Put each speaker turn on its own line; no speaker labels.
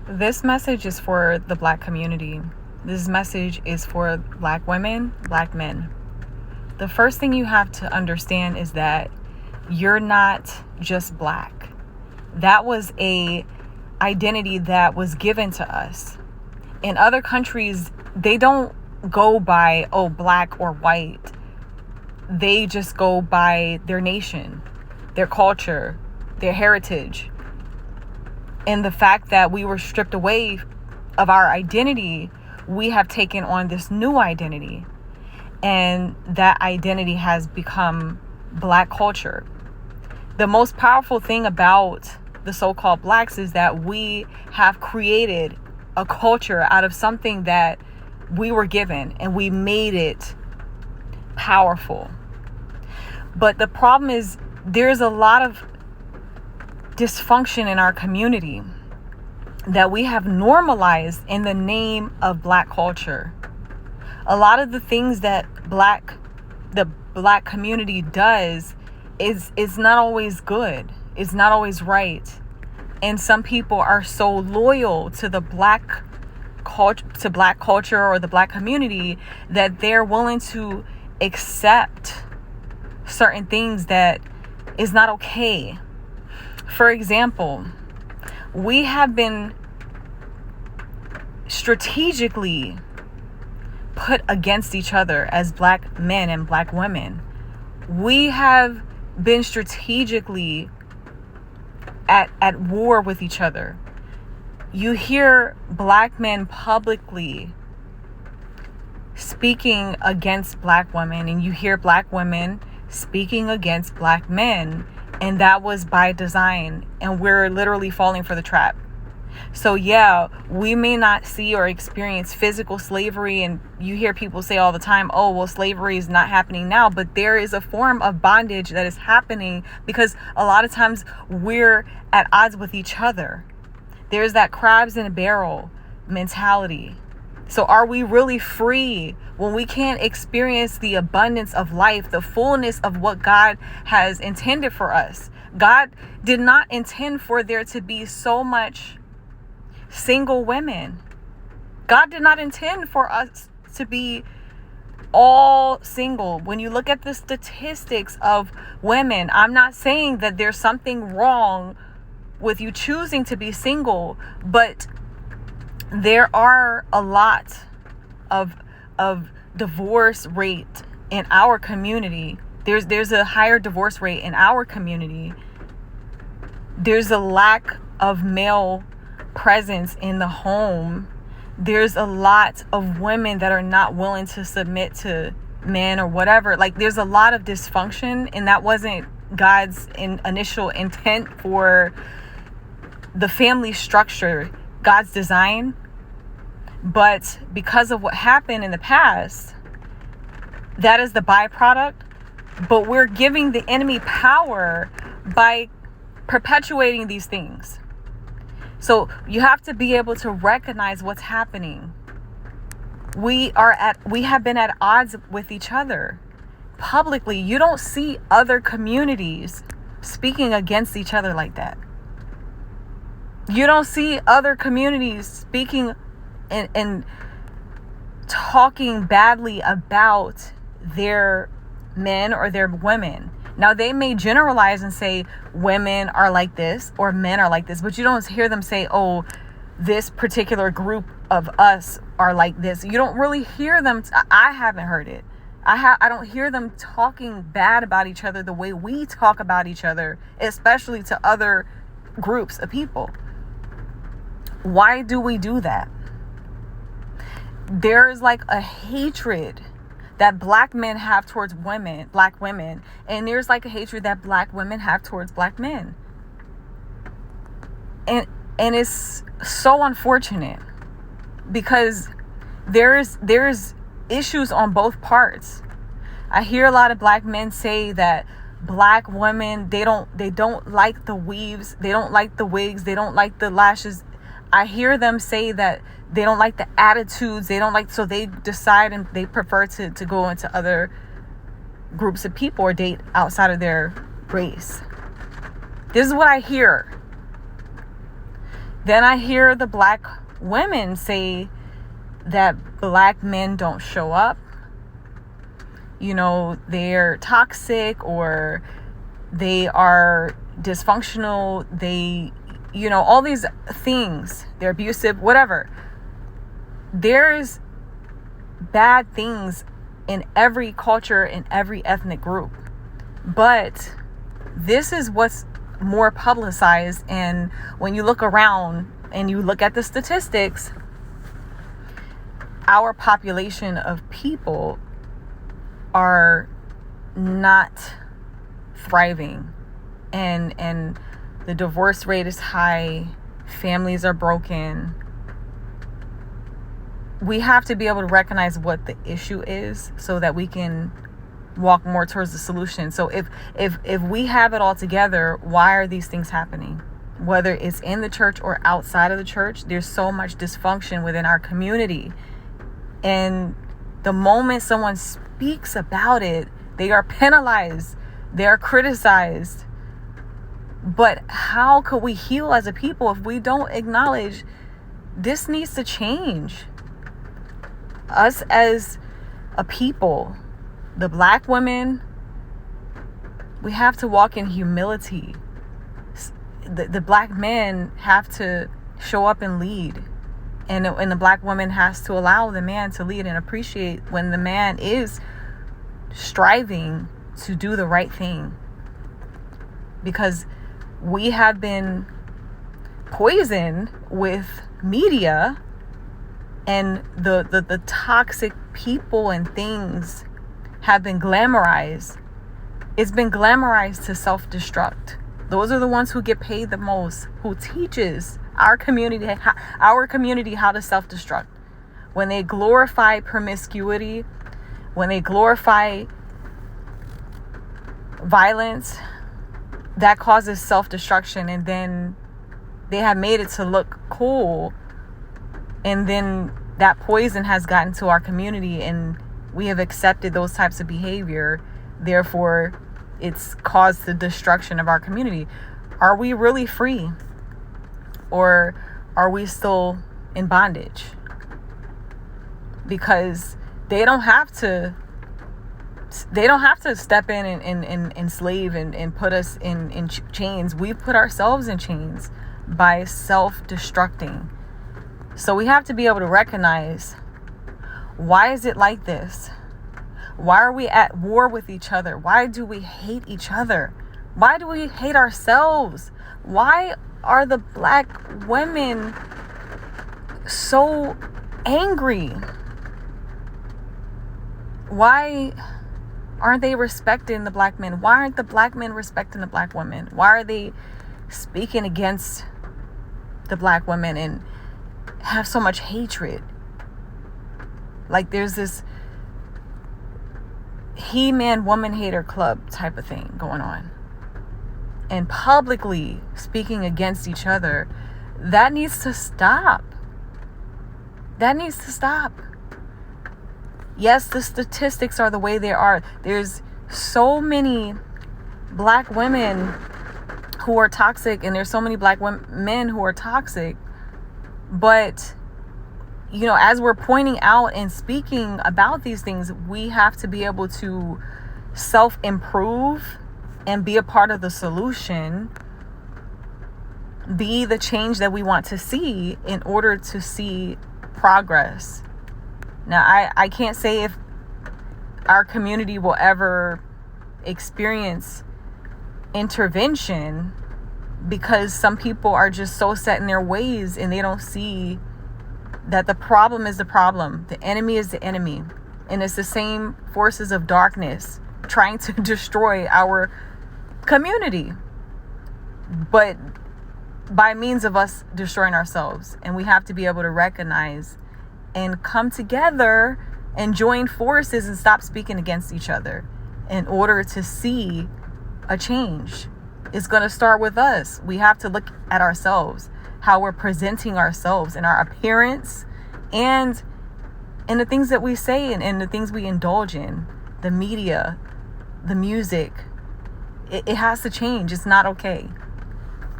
This message is for the Black community. This message is for Black women, Black men. The first thing you have to understand is that you're not just Black. That was a identity that was given to us. In other countries, they don't go by, Black or white. They just go by their nation, their culture, their heritage. And the fact that we were stripped away of our identity, we have taken on this new identity. And that identity has become Black culture. The most powerful thing about the so-called Blacks is that we have created a culture out of something that we were given, and we made it powerful. But the problem is there's a lot of dysfunction in our community that we have normalized in the name of Black culture. A lot of the things that the Black community does is not always good. It's not always right. And some people are so loyal to the Black culture or the Black community that they're willing to accept certain things that is not okay. For example, we have been strategically put against each other as Black men and Black women. We have been strategically at war with each other. You hear Black men publicly speaking against Black women, and you hear Black women speaking against Black men. And that was by design, and we're literally falling for the trap. So yeah, we may not see or experience physical slavery, and you hear people say all the time, slavery is not happening now, but there is a form of bondage that is happening because a lot of times we're at odds with each other. There's that crabs in a barrel mentality. So are we really free when we can't experience the abundance of life, the fullness of what God has intended for us? God did not intend for there to be so much single women. God did not intend for us to be all single. When you look at the statistics of women, I'm not saying that there's something wrong with you choosing to be single, but there are a lot of divorce rate in our community. There's a higher divorce rate in our community. There's a lack of male presence in the home. There's a lot of women that are not willing to submit to men or whatever. Like, there's a lot of dysfunction, and that wasn't God's initial intent for the family structure, God's design. But because of what happened in the past, that is the byproduct. But we're giving the enemy power by perpetuating these things. So you have to be able to recognize what's happening. We have been at odds with each other publicly. You don't see other communities speaking against each other like that. You don't see other communities speaking and talking badly about their men or their women. Now, they may generalize and say women are like this or men are like this, but you don't hear them say, this particular group of us are like this. You don't really hear them. I haven't heard it. I don't hear them talking bad about each other the way we talk about each other, especially to other groups of people. Why do we do that? There is like a hatred that Black men have towards Black women, and there's like a hatred that Black women have towards Black men. And it's so unfortunate because there's issues on both parts. I hear a lot of Black men say that Black women, they don't like the weaves, they don't like the wigs, they don't like the lashes. I hear them say that they don't like the attitudes, so they decide and they prefer to go into other groups of people or date outside of their race. This is what I hear. Then I hear the black women say that black men don't show up. You know, they're toxic or they are dysfunctional. They, you know, all these things. They're abusive, whatever. There's bad things in every culture, in every ethnic group. But this is what's more publicized. And when you look around and you look at the statistics, our population of people are not thriving, and the divorce rate is high, families are broken. We have to be able to recognize what the issue is so that we can walk more towards the solution. So if we have it all together, why are these things happening? Whether it's in the church or outside of the church, there's so much dysfunction within our community. And the moment someone speaks about it, they are penalized, they are criticized. But how could we heal as a people if we don't acknowledge this needs to change? Us as a people, the black women, we have to walk in humility. The black men have to show up and lead. And the black woman has to allow the man to lead and appreciate when the man is striving to do the right thing. Because we have been poisoned with media and the toxic people and things have been glamorized. It's been glamorized to self-destruct. Those are the ones who get paid the most, who teaches our community how to self-destruct. When they glorify promiscuity, when they glorify violence, that causes self-destruction, and then they have made it to look cool, and then that poison has gotten to our community and we have accepted those types of behavior. Therefore, it's caused the destruction of our community. Are we really free? Or are we still in bondage? Because they don't have to step in and enslave and put us in chains. We put ourselves in chains by self-destructing. So we have to be able to recognize, why is it like this? Why are we at war with each other? Why do we hate each other? Why do we hate ourselves? Why are the black women so angry? Why aren't they respecting the black men? Why aren't the black men respecting the black women? Why are they speaking against the black women and have so much hatred? Like there's this he-man woman hater club type of thing going on, and publicly speaking against each other. That needs to stop. That needs to stop. Yes, the statistics are the way they are. There's so many black women who are toxic, and there's so many black men who are toxic. But, you know, as we're pointing out and speaking about these things, we have to be able to self-improve and be a part of the solution, be the change that we want to see in order to see progress. Now, I can't say if our community will ever experience intervention, because some people are just so set in their ways and they don't see that the problem is the problem. The enemy is the enemy. And it's the same forces of darkness trying to destroy our community, but by means of us destroying ourselves. And we have to be able to recognize and come together and join forces and stop speaking against each other in order to see a change. It's going to start with us. We have to look at ourselves, how we're presenting ourselves in our appearance and in the things that we say and the things we indulge in, the media, the music. It has to change. It's not okay.